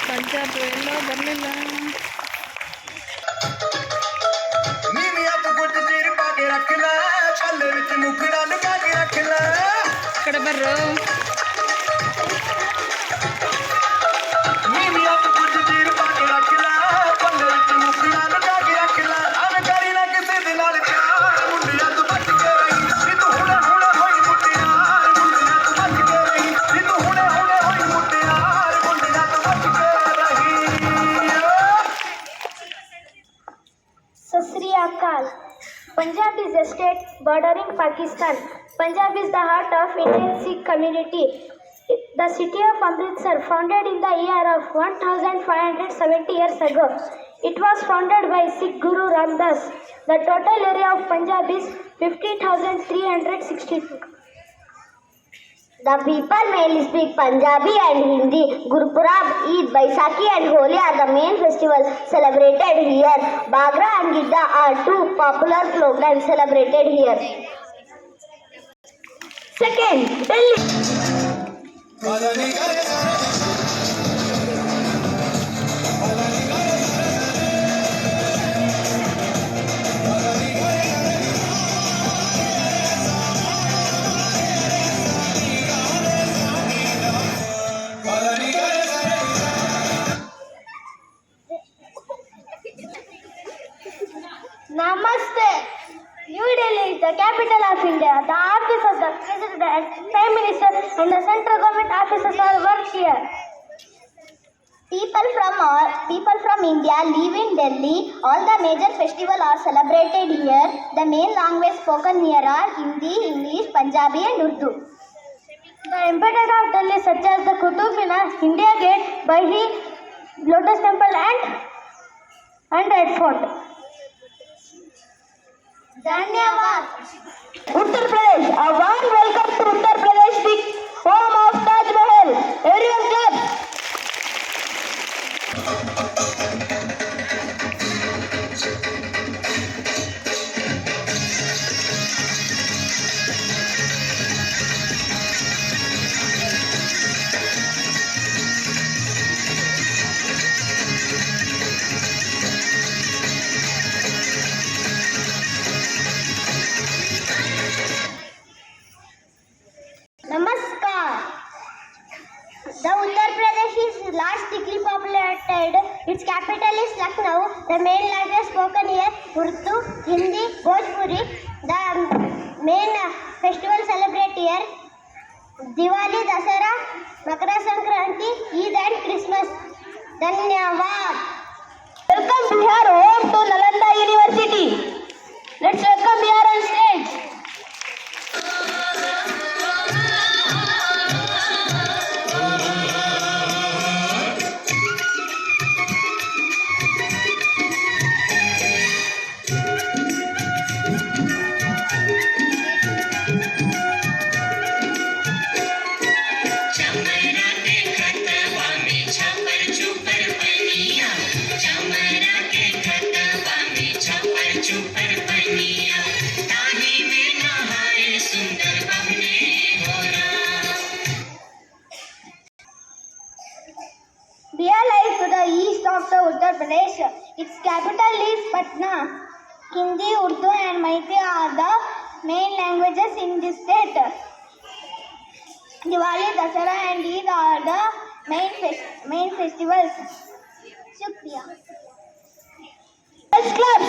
ಪಂಜಾಬ್ ಎಲ್ಲೋ ಬರಲಿಲ್ಲ. ಕಡೆ ಬರ್ರು. Punjab is a state bordering Pakistan. Punjab is the heart of Indian Sikh community. The city of Amritsar, founded in the year of 1570 years ago. It was founded by Sikh Guru Ramdas. The total area of Punjab is 50,362. The people mainly speak Punjabi and Hindi. Gurpurab, Eid, Baisakhi and Holi are the main festivals celebrated here. Bhangra and Gidda are two popular folk dances celebrated here. Second, Delhi. Namaste. New Delhi is the capital of India. The office of the President, Prime Minister and the central government offices are work here. People from India live in Delhi. All the major festivals are celebrated here. The main language spoken here are Hindi, English, Punjabi and Urdu. The importance of Delhi such as the Qutub Minar, India Gate, Bahi, Lotus Temple and Red Fort. Dhanyavad. Uttar Pradesh, a warm welcome to Uttar Pradesh, the home of Taj Mahal. Everyone clap. Namaskar. The Uttar Pradesh is largely populated. Its capital is Lucknow. The main language spoken here Urdu, Hindi, Bhojpuri. The main festival celebrated here Diwali, Dasara, Makara Sankranti, Eid and Christmas. Dhanyavad. Welcome Bihar home to Nalanda University. Let's welcome Bihar on stage. Bihar lies to the east of the Uttar Pradesh. Its capital is Patna. Hindi, Urdu and Maithili are the main languages in this state. Diwali, Dasara and Eid are the main festivals. Shukriya. Let's clap.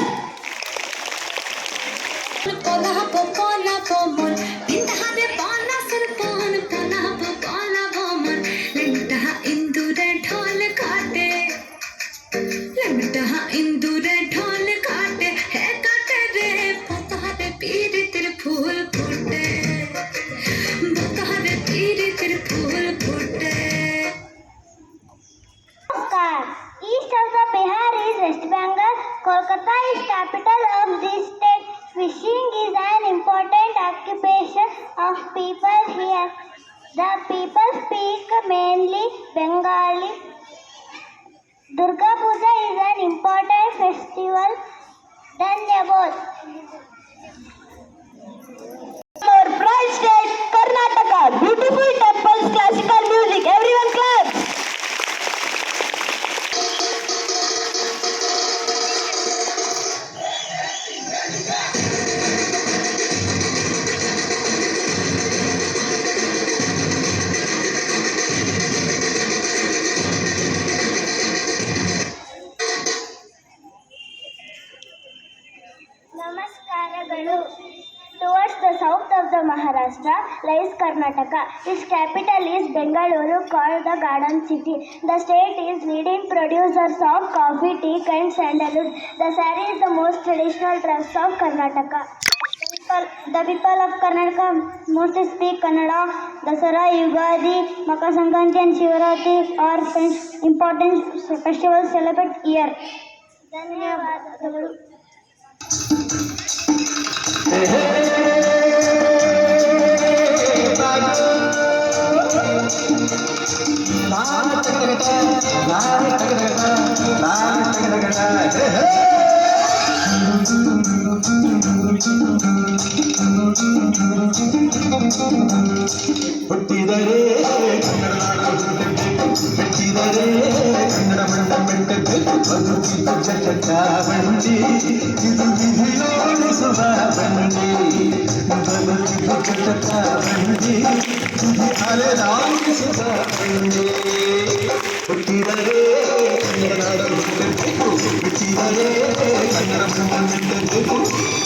East of the Bihar is West Bengal. Kolkata is capital of this state. Fishing is an important occupation of people here. The people speak mainly Bengali. Durga Puja is an important festival. Dhanyavad. Our pride state, Karnataka. Beautiful temples, classical music. Everyone clap. lies Karnataka. Its capital is Bengaluru, called the Garden City. The state is leading producers of coffee, tea, and sandalwood. The saree is the most traditional dress of Karnataka. The people of Karnataka mostly speak Kannada. Dasara, Yugadi, Makar Sankranti and Shivaratri are important festivals celebrated here. ಧನ್ಯವಾದಗಳು. ಹುಟ್ಟಿದರೆ ಕನ್ನಡ ಮೆಟ್ಟಿದರೆ ಕನ್ನಡ ಮಣ್ಣ ಮೆಟ್ಟಬೇಕು ಬದುಕಿತು ಚಟಾವಣಿ ಇದು ವಿಧಿಯೋಡಿಸುವ ಬಂಡಿ ಬದುಕಿತು ಚಟಾವಣಿ ಅಲೆದಾಡಿಸುವ ಬಂಡಿ ಹುಟ್ಟಿದರೆ ಕನ್ನಡ ಮೆಟ್ಟಬೇಕು ಮೆಟ್ಟಿದರೆ ಕನ್ನಡ ಮಣ್ಣ ಮೆಟ್ಟಬೇಕು